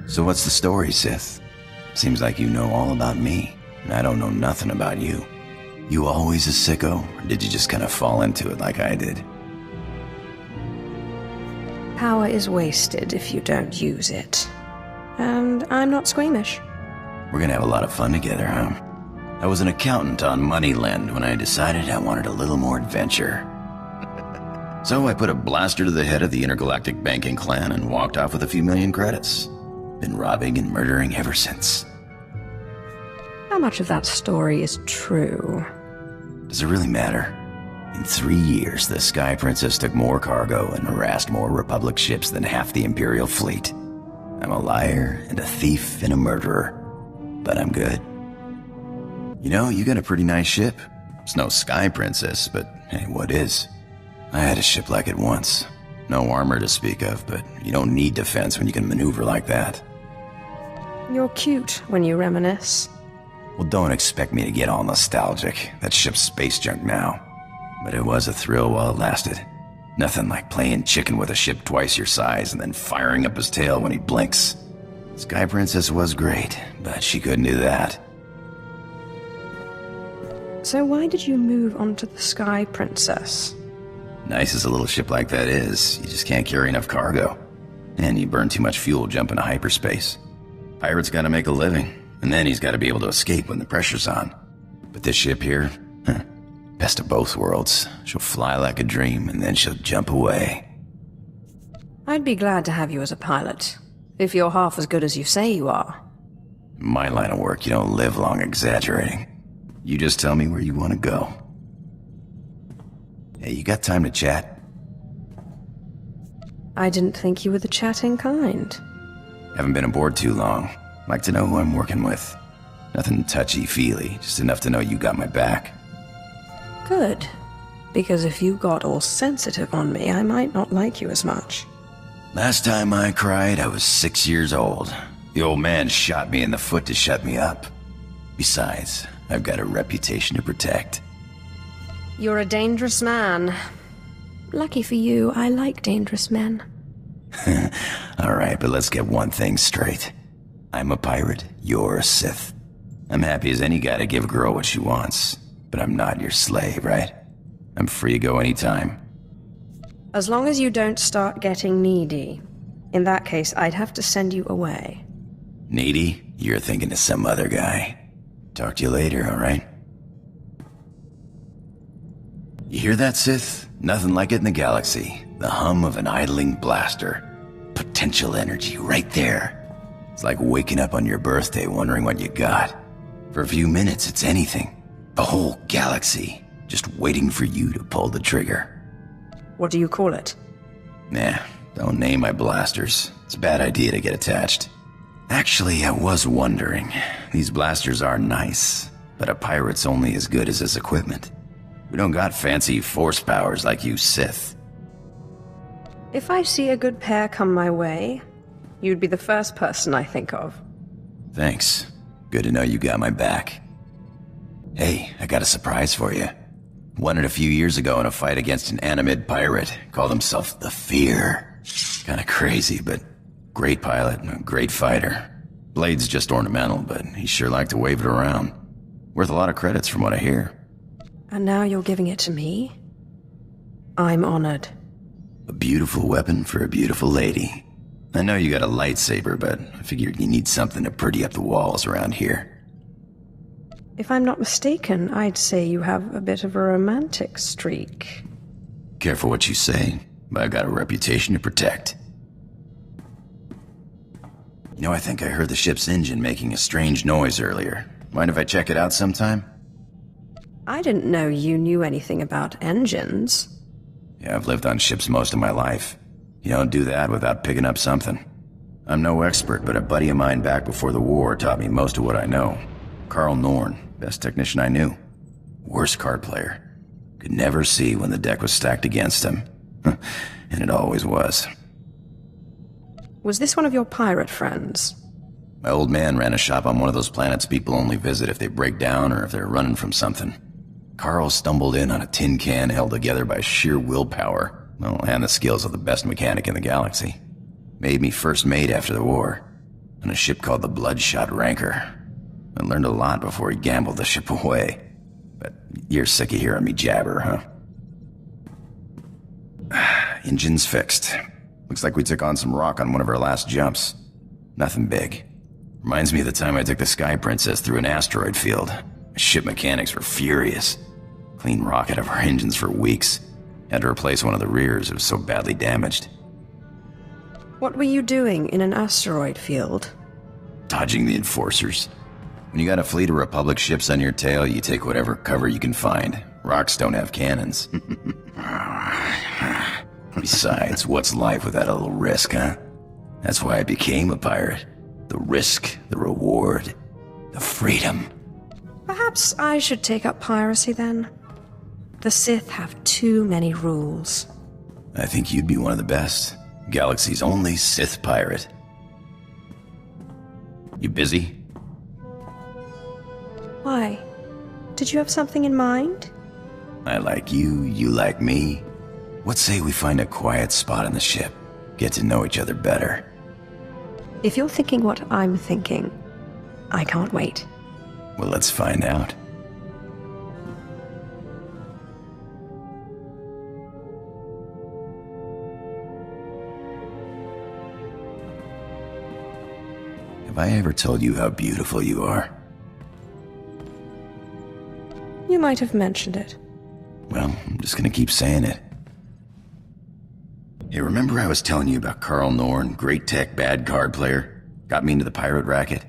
So what's the story, Sith? Seems like you know all about me, and I don't know nothing about you. You always a sicko, or did you just kind of fall into it like I did? Power is wasted if you don't use it. And I'm not squeamish. We're gonna have a lot of fun together, huh? I was an accountant on Moneyland when I decided I wanted a little more adventure. So I put a blaster to the head of the intergalactic banking clan and walked off with a few million credits. Been robbing and murdering ever since. How much of that story is true? Does it really matter? In 3 years, the Sky Princess took more cargo and harassed more Republic ships than half the Imperial fleet. I'm a liar and a thief and a murderer, but I'm good. You know, you got a pretty nice ship. It's no Sky Princess, but hey, what is? I had a ship like it once. No armor to speak of, but you don't need defense when you can maneuver like that. You're cute when you reminisce. Well, don't expect me to get all nostalgic. That ship's space junk now. But it was a thrill while it lasted. Nothing like playing chicken with a ship twice your size and then firing up his tail when he blinks. Sky Princess was great, but she couldn't do that. So why did you move on to the Sky Princess? Nice as a little ship like that is, you just can't carry enough cargo. And you burn too much fuel jumping to hyperspace. Pirate's gotta make a living, and then he's gotta be able to escape when the pressure's on. But this ship here, best of both worlds. She'll fly like a dream, and then she'll jump away. I'd be glad to have you as a pilot, if you're half as good as you say you are. In my line of work, you don't live long exaggerating. You just tell me where you want to go. Hey, you got time to chat? I didn't think you were the chatting kind. Haven't been aboard too long. Like to know who I'm working with. Nothing touchy-feely, just enough to know you got my back. Good. Because if you got all sensitive on me, I might not like you as much. Last time I cried, I was 6 years old. The old man shot me in the foot to shut me up. Besides, I've got a reputation to protect. You're a dangerous man. Lucky for you, I like dangerous men. Alright, but let's get one thing straight. I'm a pirate, you're a Sith. I'm happy as any guy to give a girl what she wants, but I'm not your slave, right? I'm free to go anytime. As long as you don't start getting needy. In that case, I'd have to send you away. Needy? You're thinking of some other guy. Talk to you later, alright? You hear that, Sith? Nothing like it in the galaxy. The hum of an idling blaster. Potential energy right there. It's like waking up on your birthday wondering what you got. For a few minutes, it's anything. The whole galaxy. Just waiting for you to pull the trigger. What do you call it? Nah, don't name my blasters. It's a bad idea to get attached. Actually, I was wondering. These blasters are nice, but a pirate's only as good as his equipment. We don't got fancy force powers like you Sith. If I see a good pair come my way, you'd be the first person I think of. Thanks. Good to know you got my back. Hey, I got a surprise for you. Won it a few years ago in a fight against an Animid pirate. Called himself the Fear. Kinda crazy, but great pilot and a great fighter. Blade's just ornamental, but he sure liked to wave it around. Worth a lot of credits from what I hear. And now you're giving it to me? I'm honored. A beautiful weapon for a beautiful lady. I know you got a lightsaber, but I figured you need something to pretty up the walls around here. If I'm not mistaken, I'd say you have a bit of a romantic streak. Careful what you say, but I've got a reputation to protect. You know, I think I heard the ship's engine making a strange noise earlier. Mind if I check it out sometime? I didn't know you knew anything about engines. Yeah, I've lived on ships most of my life. You don't do that without picking up something. I'm no expert, but a buddy of mine back before the war taught me most of what I know. Carl Norn, best technician I knew. Worst card player. Could never see when the deck was stacked against him. And it always was. Was this one of your pirate friends? My old man ran a shop on one of those planets people only visit if they break down or if they're running from something. Carl stumbled in on a tin can held together by sheer willpower, and the skills of the best mechanic in the galaxy. Made me first mate after the war. on a ship called the Bloodshot Ranker. I learned a lot before he gambled the ship away. But you're sick of hearing me jabber, huh? Engine's fixed. Looks like we took on some rock on one of our last jumps. Nothing big. Reminds me of the time I took the Sky Princess through an asteroid field. Ship mechanics were furious. Clean rock out of our engines for weeks. Had to replace one of the rears, it was so badly damaged. What were you doing in an asteroid field? Dodging the enforcers. When you got a fleet of Republic ships on your tail, you take whatever cover you can find. Rocks don't have cannons. Besides, what's life without a little risk, huh? That's why I became a pirate. The risk, the reward, the freedom. Perhaps I should take up piracy then. The Sith have too many rules. I think you'd be one of the best. Galaxy's only Sith pirate. You busy? Why? Did you have something in mind? I like you, you like me. What say we find a quiet spot in the ship? Get to know each other better. If you're thinking what I'm thinking, I can't wait. Well, let's find out. Have I ever told you how beautiful you are? You might have mentioned it. Well, I'm just gonna keep saying it. Hey, remember I was telling you about Carl Norn, great tech, bad card player? Got me into the pirate racket?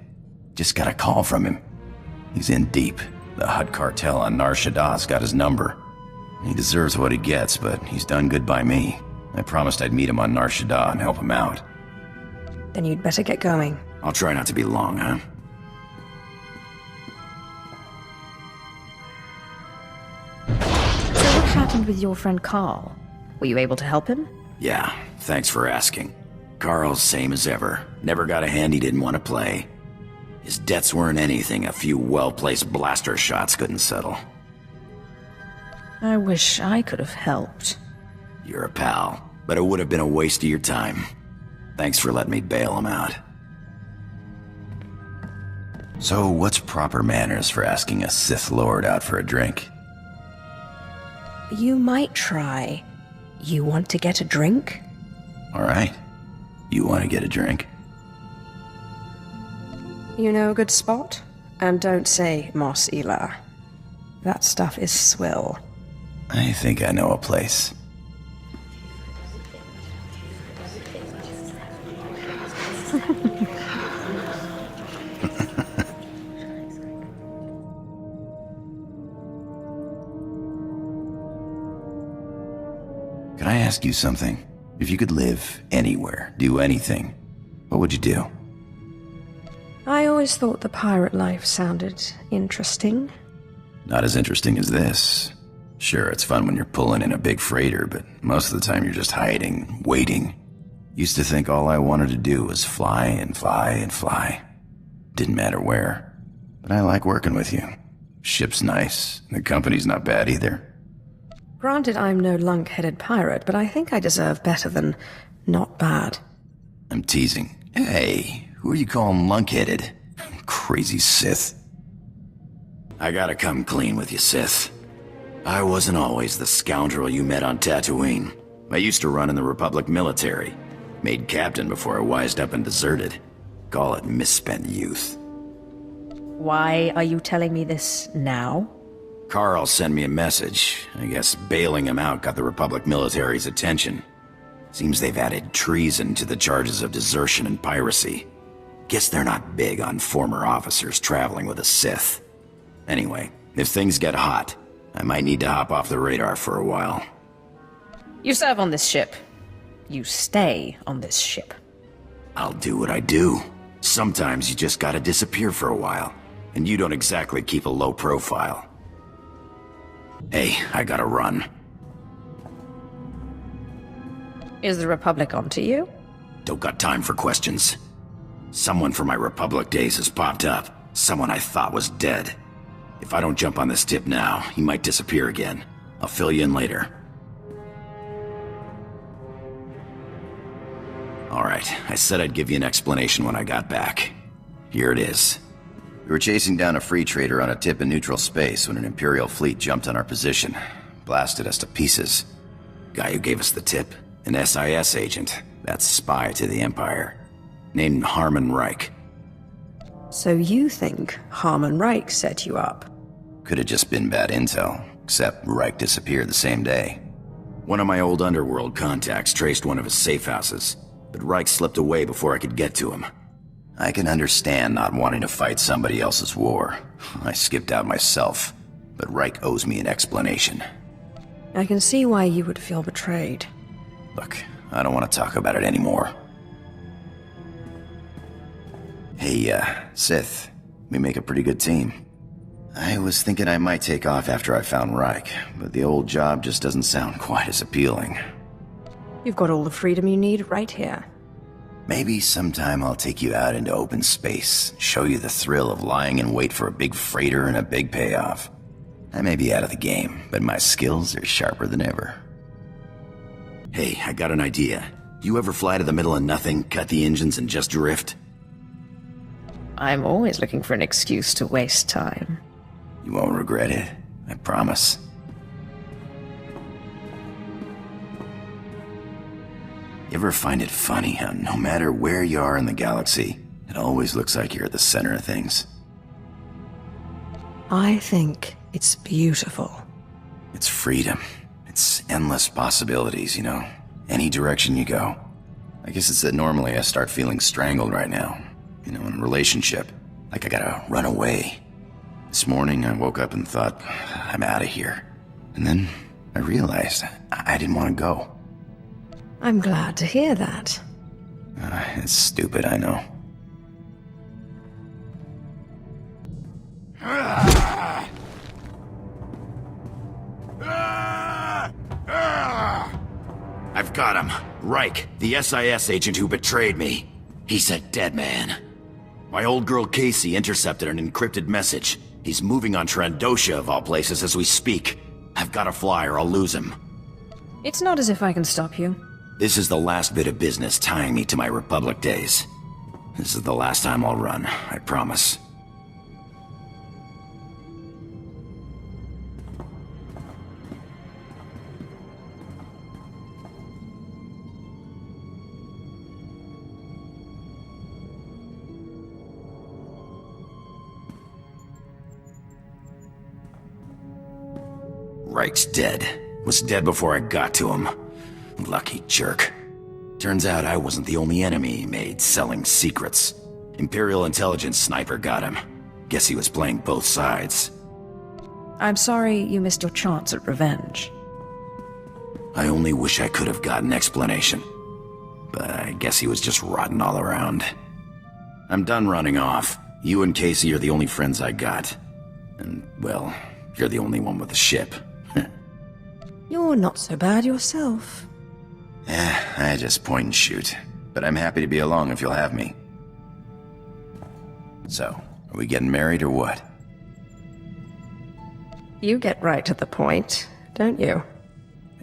Just got a call from him. He's in deep. The Hutt cartel on Nar Shaddah's got his number. He deserves what he gets, but he's done good by me. I promised I'd meet him on Nar Shaddaa and help him out. Then you'd better get going. I'll try not to be long, huh? So what happened with your friend Carl? Were you able to help him? Yeah, thanks for asking. Carl's same as ever. Never got a hand he didn't want to play. His debts weren't anything a few well-placed blaster shots couldn't settle. I wish I could have helped. You're a pal, but it would have been a waste of your time. Thanks for letting me bail him out. So, what's proper manners for asking a Sith Lord out for a drink? You might try. You want to get a drink? All right. You want to get a drink? You know a good spot? And don't say Mos Ela. That stuff is swill. I think I know a place. Could I ask you something? If you could live anywhere, do anything, what would you do? I always thought the pirate life sounded interesting. Not as interesting as this. Sure, it's fun when you're pulling in a big freighter, but most of the time you're just hiding, waiting. Used to think all I wanted to do was fly and fly and fly. Didn't matter where. But I like working with you. Ship's nice, and the company's not bad either. Granted, I'm no lunk-headed pirate, but I think I deserve better than not bad. I'm teasing. Hey, who are you calling lunk-headed? Crazy Sith. I gotta come clean with you, Sith. I wasn't always the scoundrel you met on Tatooine. I used to run in the Republic military. Made captain before I wised up and deserted. Call it misspent youth. Why are you telling me this now? Carl sent me a message. I guess bailing him out got the Republic military's attention. Seems they've added treason to the charges of desertion and piracy. Guess they're not big on former officers traveling with a Sith. Anyway, if things get hot, I might need to hop off the radar for a while. You serve on this ship. You stay on this ship. I'll do what I do. Sometimes you just gotta disappear for a while, and you don't exactly keep a low profile. Hey, I gotta run. Is the Republic onto you? Don't got time for questions. Someone from my Republic days has popped up. Someone I thought was dead. If I don't jump on this tip now, he might disappear again. I'll fill you in later. All right. right. I said I'd give you an explanation when I got back. Here it is. We were chasing down a free trader on a tip in neutral space when an Imperial fleet jumped on our position. Blasted us to pieces. Guy who gave us the tip, an SIS agent. That's spy to the Empire. Named Harmon Reich. So you think Harmon Reich set you up? Could have just been bad intel, except Reich disappeared the same day. One of my old underworld contacts traced one of his safe houses, but Reich slipped away before I could get to him. I can understand not wanting to fight somebody else's war. I skipped out myself, but Reich owes me an explanation. I can see why you would feel betrayed. Look, I don't want to talk about it anymore. Hey, Sith, we make a pretty good team. I was thinking I might take off after I found Reich, but the old job just doesn't sound quite as appealing. You've got all the freedom you need right here. Maybe sometime I'll take you out into open space, show you the thrill of lying in wait for a big freighter and a big payoff. I may be out of the game, but my skills are sharper than ever. Hey, I got an idea. You ever fly to the middle of nothing, cut the engines, and just drift? I'm always looking for an excuse to waste time. You won't regret it, I promise. You ever find it funny how no matter where you are in the galaxy, it always looks like you're at the center of things? I think it's beautiful. It's freedom. It's endless possibilities, you know. Any direction you go. I guess it's that normally I start feeling strangled right now. You know, in a relationship. Like I gotta run away. This morning I woke up and thought, I'm out of here. And then I realized I didn't want to go. I'm glad to hear that. It's stupid, I know. I've got him. Reich, the SIS agent who betrayed me. He's a dead man. My old girl Casey intercepted an encrypted message. He's moving on Trandosha of all places as we speak. I've got to fly or I'll lose him. It's not as if I can stop you. This is the last bit of business tying me to my Republic days. This is the last time I'll run, I promise. Reich's dead. Was dead before I got to him. Lucky jerk. Turns out I wasn't the only enemy he made selling secrets. Imperial intelligence sniper got him. Guess he was playing both sides. I'm sorry you missed your chance at revenge. I only wish I could have got an explanation. But I guess he was just rotten all around. I'm done running off. You and Casey are the only friends I got. And, well, you're the only one with a ship. You're not so bad yourself. I just point and shoot. But I'm happy to be along if you'll have me. So, are we getting married or what? You get right to the point, don't you?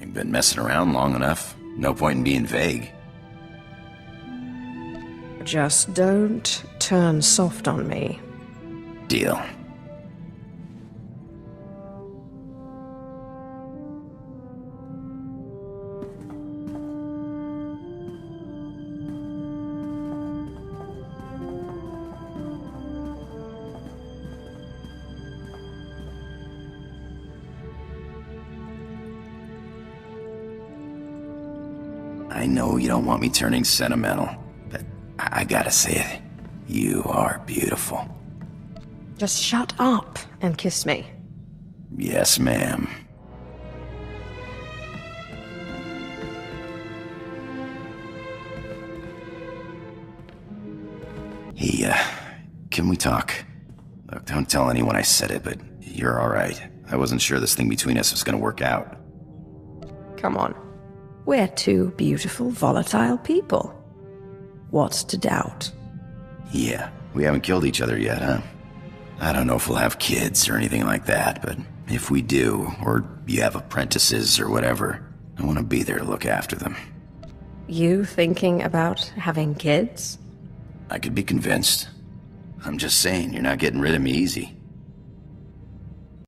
You've been messing around long enough. No point in being vague. Just don't turn soft on me. Deal. I know you don't want me turning sentimental, but I gotta say it. You are beautiful. Just shut up and kiss me. Yes, ma'am. Hey, can we talk? Look, don't tell anyone I said it, but you're alright. I wasn't sure this thing between us was gonna work out. Come on. We're two beautiful, volatile people. What's to doubt? Yeah, we haven't killed each other yet, huh? I don't know if we'll have kids or anything like that, but if we do, or you have apprentices or whatever, I want to be there to look after them. You thinking about having kids? I could be convinced. I'm just saying, you're not getting rid of me easy.